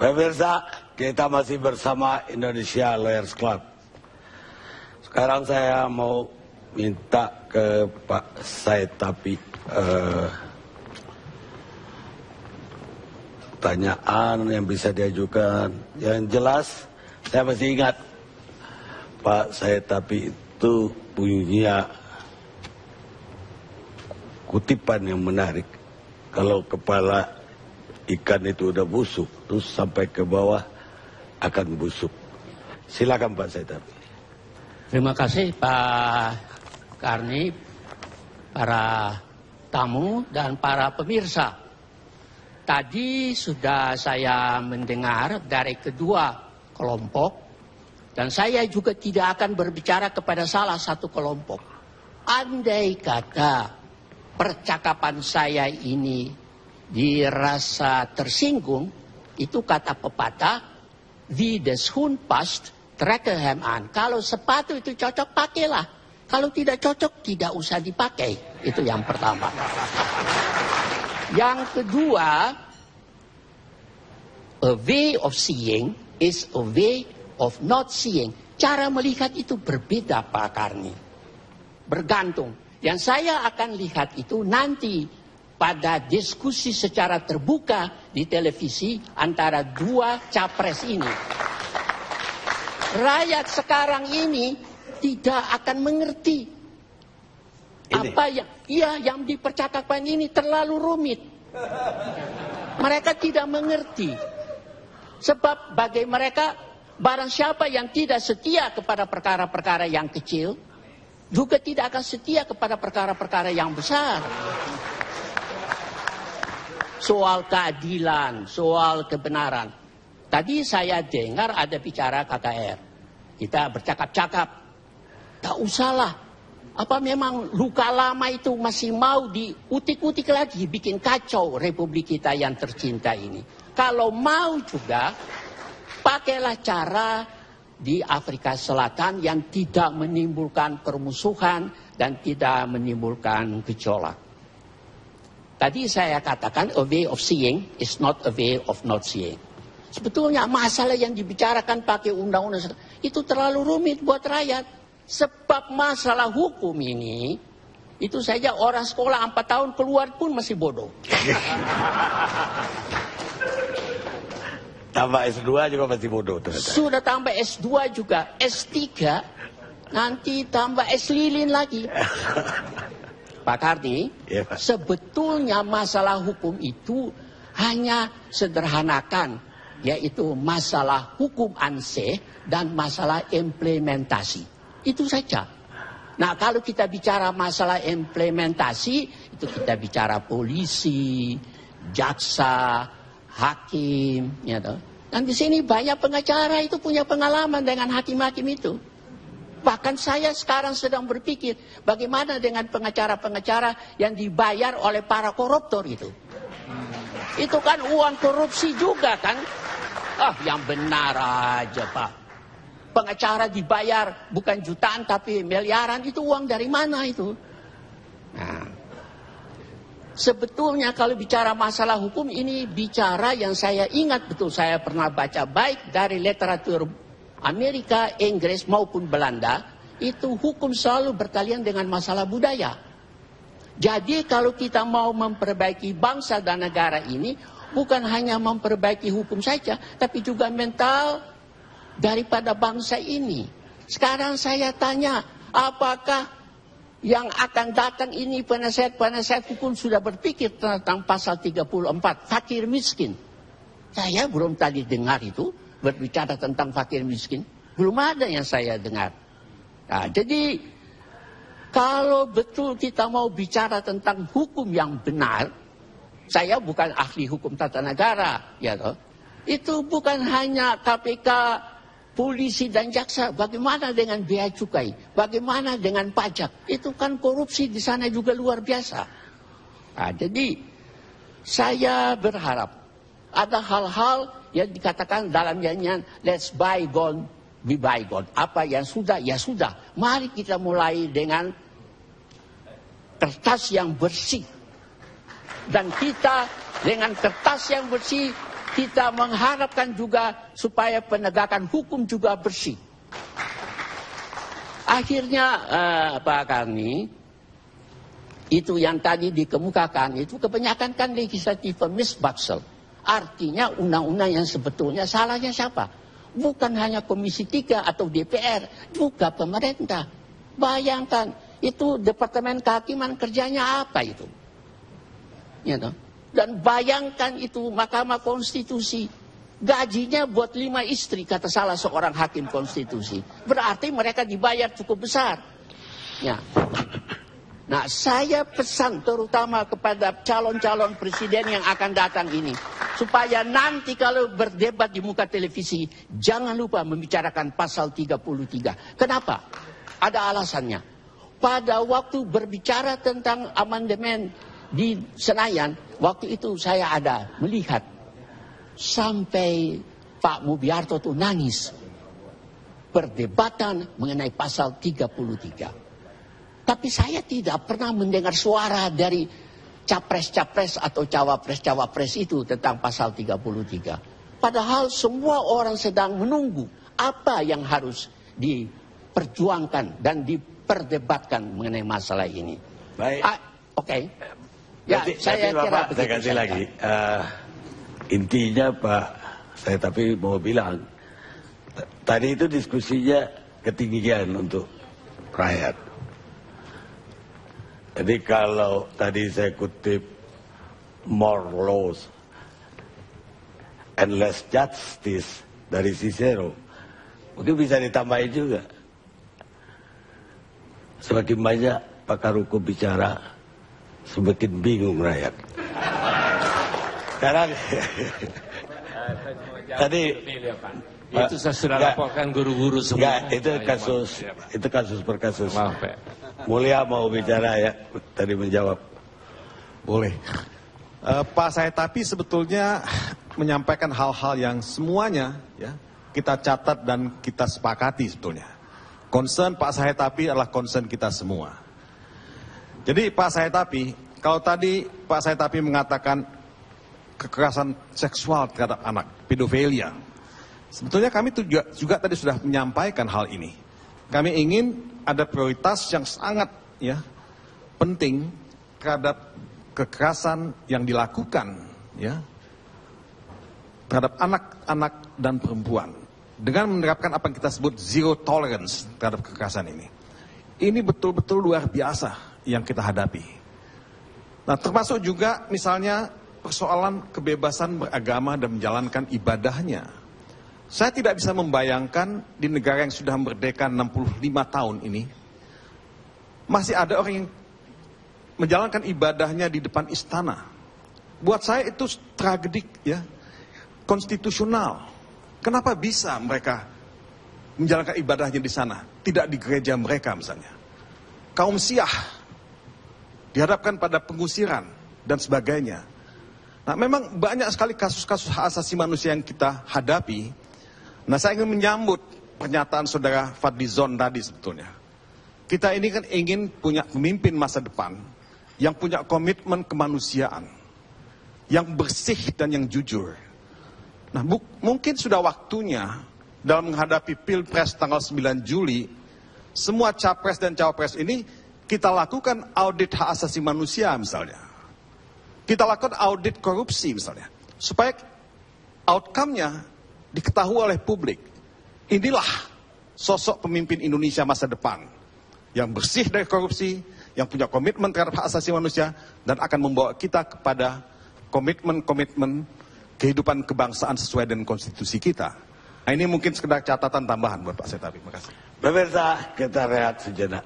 Pemirsa, kita masih bersama Indonesia Lawyers Club. Sekarang saya mau minta ke Pak Said Tapi pertanyaan yang bisa diajukan. Yang jelas, saya masih ingat Pak Said Tapi itu punya kutipan yang menarik. Kalau kepala ikan itu udah busuk, terus sampai ke bawah akan busuk. Silakan Pak Said Tapi. Terima kasih Pak Karni, para tamu dan para pemirsa. Tadi sudah saya mendengar dari kedua kelompok, dan saya juga tidak akan berbicara kepada salah satu kelompok. Andai kata percakapan saya ini dirasa tersinggung, itu kata pepatah, wie des Hund passt, treke hem an. Kalau sepatu itu cocok, pakailah. Kalau tidak cocok, tidak usah dipakai. Itu yang pertama. Yang kedua, a way of seeing is a way of not seeing. Cara melihat itu berbeda, Pak Karni. Bergantung. Yang saya akan lihat itu nanti pada diskusi secara terbuka di televisi antara dua capres ini. Rakyat sekarang ini tidak akan mengerti apa yang dipercakapkan ini terlalu rumit. Mereka tidak mengerti. Sebab bagi mereka, barang siapa yang tidak setia kepada perkara-perkara yang kecil, juga tidak akan setia kepada perkara-perkara yang besar. Soal keadilan, soal kebenaran. Tadi saya dengar ada bicara KKR. Kita bercakap-cakap. Tak usahlah. Apa memang luka lama itu masih mau diutik-utik lagi, bikin kacau Republik kita yang tercinta ini. Kalau mau juga, pakailah cara di Afrika Selatan yang tidak menimbulkan permusuhan dan tidak menimbulkan gejolak. Tadi saya katakan a way of seeing is not a way of not seeing. Sebetulnya masalah yang dibicarakan pakai undang-undang itu terlalu rumit buat rakyat. Sebab masalah hukum ini, itu saja orang sekolah 4 tahun keluar pun masih bodoh. Tambah S2 juga masih bodoh ternyata. Sudah tambah S2 juga, S3, nanti tambah S lilin lagi. Pak Karni, ya, Pak. Sebetulnya masalah hukum itu hanya sederhanakan, yaitu masalah hukum ansih dan masalah implementasi. Itu saja. Nah, kalau kita bicara masalah implementasi, itu kita bicara polisi, jaksa, hakim, ya toh. Dan di sini banyak pengacara itu punya pengalaman dengan hakim-hakim itu. Bahkan saya sekarang sedang berpikir bagaimana dengan pengacara-pengacara yang dibayar oleh para koruptor itu. Itu kan uang korupsi juga kan. Yang benar aja Pak. Pengacara dibayar bukan jutaan tapi miliaran, itu uang dari mana itu? Nah, sebetulnya kalau bicara masalah hukum ini bicara yang saya ingat betul. Saya pernah baca baik dari literatur Amerika, Inggris maupun Belanda, itu hukum selalu berkalian dengan masalah budaya. Jadi kalau kita mau memperbaiki bangsa dan negara ini, bukan hanya memperbaiki hukum saja, tapi juga mental daripada bangsa ini. Sekarang saya tanya, apakah yang akan datang ini penasihat-penasihat hukum sudah berpikir tentang pasal 34, fakir miskin? Saya belum tadi dengar itu. Berbicara tentang fakir miskin, belum ada yang saya dengar. Nah, jadi kalau betul kita mau bicara tentang hukum yang benar, saya bukan ahli hukum tata negara, ya toh. Itu bukan hanya KPK, polisi dan jaksa. Bagaimana dengan bea cukai? Bagaimana dengan pajak? Itu kan korupsi di sana juga luar biasa. Nah, jadi saya berharap ada hal-hal yang dikatakan dalam nyanyian let's bygone be bygone. Apa yang sudah, ya sudah. Mari kita mulai dengan kertas yang bersih. Dan kita dengan kertas yang bersih kita mengharapkan juga supaya penegakan hukum juga bersih. Akhirnya Pak Karni, itu yang tadi dikemukakan, itu kebanyakan kan legislatif misbaksel. Artinya undang-undang yang sebetulnya salahnya siapa? Bukan hanya Komisi 3 atau DPR, juga pemerintah. Bayangkan, itu Departemen Kehakiman kerjanya apa itu? Ya, toh? Dan bayangkan itu Mahkamah Konstitusi. Gajinya buat 5 istri, kata salah seorang hakim konstitusi. Berarti mereka dibayar cukup besar. Ya. Nah, saya pesan terutama kepada calon-calon presiden yang akan datang ini. Supaya nanti kalau berdebat di muka televisi, jangan lupa membicarakan pasal 33. Kenapa? Ada alasannya. Pada waktu berbicara tentang amandemen di Senayan, waktu itu saya ada melihat sampai Pak Mubiarto tuh nangis. Perdebatan mengenai pasal 33. Tapi saya tidak pernah mendengar suara dari capres-capres atau cawapres-cawapres itu tentang pasal 33. Padahal semua orang sedang menunggu apa yang harus diperjuangkan dan diperdebatkan mengenai masalah ini. Baik. Oke. Ya, saya kira begitu. Saya kasih lagi. Intinya Pak, saya tapi mau bilang, tadi itu diskusinya ketinggian untuk rakyat. Jadi kalau tadi saya kutip more laws and less justice dari Cicero, mungkin bisa ditambahin juga. Semakin banyak pakar hukum bicara, semakin bingung rakyat. Sekarang tadi itu saya sudah laporkan guru-guru semua. Enggak, itu kasus per kasus. Maaf, Pak. Mulia mau bicara ya, tadi menjawab. Boleh. Pak Saetapi sebetulnya menyampaikan hal-hal yang semuanya ya kita catat dan kita sepakati sebetulnya. Concern Pak Saetapi adalah concern kita semua. Jadi Pak Saetapi, kalau tadi Pak Saetapi mengatakan kekerasan seksual terhadap anak, pedofilia. Sebetulnya kami juga tadi sudah menyampaikan hal ini. Kami ingin ada prioritas yang sangat ya penting terhadap kekerasan yang dilakukan ya terhadap anak-anak dan perempuan dengan menerapkan apa yang kita sebut zero tolerance terhadap kekerasan ini. Ini betul-betul luar biasa yang kita hadapi. Nah, termasuk juga misalnya persoalan kebebasan beragama dan menjalankan ibadahnya. Saya tidak bisa membayangkan di negara yang sudah merdeka 65 tahun ini, masih ada orang yang menjalankan ibadahnya di depan istana. Buat saya itu tragedik ya, konstitusional. Kenapa bisa mereka menjalankan ibadahnya di sana, tidak di gereja mereka misalnya. Kaum Syiah dihadapkan pada pengusiran dan sebagainya. Nah, memang banyak sekali kasus-kasus hak asasi manusia yang kita hadapi. Nah, saya ingin menyambut pernyataan saudara Fadlizon tadi sebetulnya. Kita ini kan ingin punya pemimpin masa depan yang punya komitmen kemanusiaan, yang bersih dan yang jujur. Nah, mungkin sudah waktunya dalam menghadapi Pilpres tanggal 9 Juli, semua capres dan cawapres ini kita lakukan audit hak asasi manusia misalnya. Kita lakukan audit korupsi misalnya, supaya outcome-nya diketahui oleh publik. Inilah sosok pemimpin Indonesia masa depan, yang bersih dari korupsi, yang punya komitmen terhadap hak asasi manusia, dan akan membawa kita kepada komitmen-komitmen kehidupan kebangsaan sesuai dengan konstitusi kita. Nah, ini mungkin sekedar catatan tambahan buat Pak Saetapi. Terima kasih. Pemirsa, kita rehat sejenak.